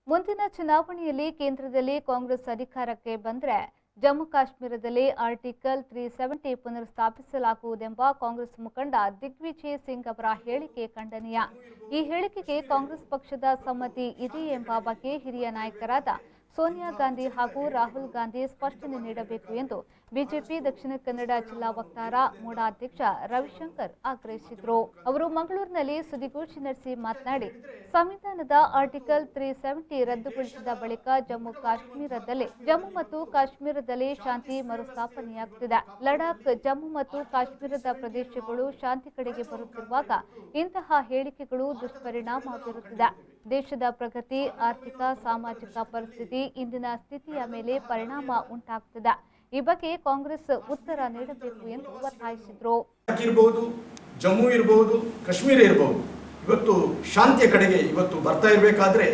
ಮುಂದಿನ ಚುನಾವಣೆಯಲ್ಲಿ ಕೇಂದ್ರದಲ್ಲಿ ಕಾಂಗ್ರೆಸ್ ಅಧಿಕಾರಕ್ಕೆ ಬಂದರೆ ಜಮ್ಮು ಕಾಶ್ಮೀರದಲ್ಲಿ ಆರ್ಟಿಕಲ್ 370 ಪುನರ್ಸ್ಥಾಪಿಸಲಾಗುವುದೆಂಬ ಕಾಂಗ್ರೆಸ್ ಮುಖಂಡ ದಿಗ್ವಿಜಯ್ ಸಿಂಗ್ ಅವರ ಹೇಳಿಕೆ ಖಂಡನೀಯ. ಈ ಹೇಳಿಕೆಗೆ ಕಾಂಗ್ರೆಸ್ ಪಕ್ಷದ ಸಮ್ಮತಿ ಇದೆ ಎಂಬ ಬಗ್ಗೆ ಹಿರಿಯ ನಾಯಕರಾದ ಸೋನಿಯಾ ಗಾಂಧಿ ಹಾಗೂ ರಾಹುಲ್ ಗಾಂಧಿ ಸ್ಪಷ್ಟನೆ ನೀಡಬೇಕು ಎಂದು ಬಿಜೆಪಿ ದಕ್ಷಿಣ ಕನ್ನಡ ಜಿಲ್ಲಾ ವಕ್ತಾರ ಮೂಡಾ ಅಧ್ಯಕ್ಷ ರವಿಶಂಕರ್ ಆಗ್ರಹಿಸಿದರು. ಅವರು ಮಂಗಳೂರಿನಲ್ಲಿ ಸುದ್ದಿಗೋಷ್ಠಿ ನಡೆಸಿ ಮಾತನಾಡಿ, ಸಂವಿಧಾನದ ಆರ್ಟಿಕಲ್ 370 ರದ್ದುಗೊಳಿಸಿದ ಬಳಿಕ ಜಮ್ಮು ಮತ್ತು ಕಾಶ್ಮೀರದಲ್ಲಿ ಶಾಂತಿ ಮರುಸ್ಥಾಪನೆಯಾಗುತ್ತಿದೆ. ಲಡಾಖ್, ಜಮ್ಮು ಮತ್ತು ಕಾಶ್ಮೀರದ ಪ್ರದೇಶಗಳು ಶಾಂತಿ ಕಡೆಗೆ ಬರುತ್ತಿರುವಾಗ ಇಂತಹ ಹೇಳಿಕೆಗಳು ದುಷ್ಪರಿಣಾಮ ಬೀರುತ್ತಿದೆ. ದೇಶದ ಪ್ರಗತಿ, ಆರ್ಥಿಕ, ಸಾಮಾಜಿಕ ಪರಿಸ್ಥಿತಿ, ಇಂದಿನ ಸ್ಥಿತಿಯ ಮೇಲೆ ಪರಿಣಾಮ ಉಂಟಾಗುತ್ತಿದೆ. ಈ ಬಗ್ಗೆ ಕಾಂಗ್ರೆಸ್ ಉತ್ತರ ನೀಡಬೇಕು ಎಂದು ಒತ್ತಾಯಿಸಿದರು. ಜಮ್ಮು ಇರಬಹುದು, ಕಾಶ್ಮೀರ ಇರಬಹುದು, ಇವತ್ತು ಶಾಂತಿಯ ಕಡೆಗೆ ಇವತ್ತು ಬರ್ತಾ ಇರಬೇಕಾದ್ರೆ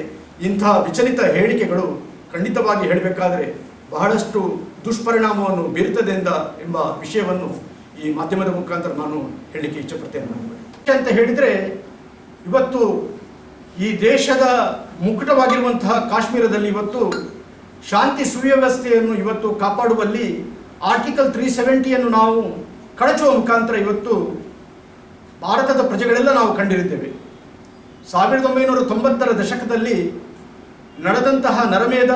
ಇಂತಹ ವಿಚಲಿತ ಹೇಳಿಕೆಗಳು ಖಂಡಿತವಾಗಿ ಹೇಳಬೇಕಾದ್ರೆ ಬಹಳಷ್ಟು ದುಷ್ಪರಿಣಾಮವನ್ನು ಬೀರುತ್ತದೆ ಎಂಬ ವಿಷಯವನ್ನು ಈ ಮಾಧ್ಯಮದ ಮುಖಾಂತರ ನಾನು ಹೇಳಲಿಕ್ಕೆ ಇಷ್ಟಪಡ್ತೇನೆ. ಅಂತ ಹೇಳಿದರೆ ಇವತ್ತು ಈ ದೇಶದ ಮುಕುಟವಾಗಿರುವಂತಹ ಕಾಶ್ಮೀರದಲ್ಲಿ ಇವತ್ತು ಶಾಂತಿ ಸುವ್ಯವಸ್ಥೆಯನ್ನು ಇವತ್ತು ಕಾಪಾಡುವಲ್ಲಿ ಆರ್ಟಿಕಲ್ 370 ನಾವು ಕಳಚುವ ಮುಖಾಂತರ ಇವತ್ತು ಭಾರತದ ಪ್ರಜೆಗಳೆಲ್ಲ ನಾವು ಕಂಡಿರುತ್ತೇವೆ. 1990ರ ದಶಕದಲ್ಲಿ ನಡೆದಂತಹ ನರಮೇಧ,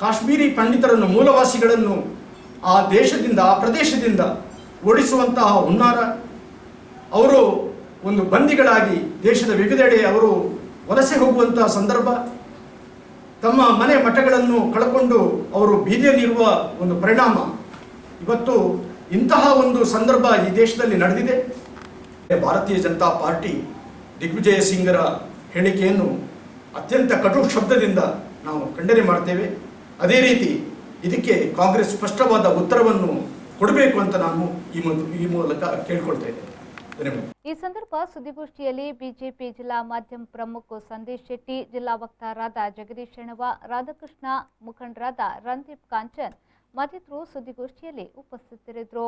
ಕಾಶ್ಮೀರಿ ಪಂಡಿತರನ್ನು, ಮೂಲವಾಸಿಗಳನ್ನು ಆ ದೇಶದಿಂದ, ಆ ಪ್ರದೇಶದಿಂದ ಓಡಿಸುವಂತಹ ಹುನ್ನಾರ, ಅವರು ಒಂದು ಬಂದಿಗಳಾಗಿ ದೇಶದ ವಿವಿಧೆಡೆ ಅವರು ವಲಸೆ ಹೋಗುವಂತಹ ಸಂದರ್ಭ, ತಮ್ಮ ಮನೆ ಮಠಗಳನ್ನು ಕಳಕೊಂಡು ಅವರು ಬೀದಿಯಲ್ಲಿರುವ ಒಂದು ಪರಿಣಾಮ, ಇವತ್ತು ಇಂತಹ ಒಂದು ಸಂದರ್ಭ ಈ ದೇಶದಲ್ಲಿ ನಡೆದಿದೆ. ಭಾರತೀಯ ಜನತಾ ಪಾರ್ಟಿ ದಿಗ್ವಿಜಯ ಸಿಂಗರ ಹೇಳಿಕೆಯನ್ನು ಅತ್ಯಂತ ಕಟು ಶಬ್ದದಿಂದ ನಾವು ಖಂಡನೆ ಮಾಡ್ತೇವೆ. ಅದೇ ರೀತಿ ಇದಕ್ಕೆ ಕಾಂಗ್ರೆಸ್ ಸ್ಪಷ್ಟವಾದ ಉತ್ತರವನ್ನು ಕೊಡಬೇಕು ಅಂತ ನಾನು ಈ ಮೂಲಕ ಕೇಳಿಕೊಳ್ತಾ ಇದ್ದೇನೆ. ಈ ಸಂದರ್ಭ ಸುದ್ದಿಗೋಷ್ಠಿಯಲ್ಲಿ ಬಿಜೆಪಿ ಜಿಲ್ಲಾ ಮಾಧ್ಯಮ ಪ್ರಮುಖ ಸಂದೇಶ್ ಶೆಟ್ಟಿ, ಜಿಲ್ಲಾ ವಕ್ತಾರರಾದ ಜಗದೀಶ್ ಶೆಣವ, ರಾಧಾಕೃಷ್ಣ, ಮುಖಂಡರಾದ ರಂದೀಪ್ ಕಾಂಚನ್ ಮತ್ತಿತರರು ಸುದ್ದಿಗೋಷ್ಠಿಯಲ್ಲಿ ಉಪಸ್ಥಿತರಿದ್ದರು.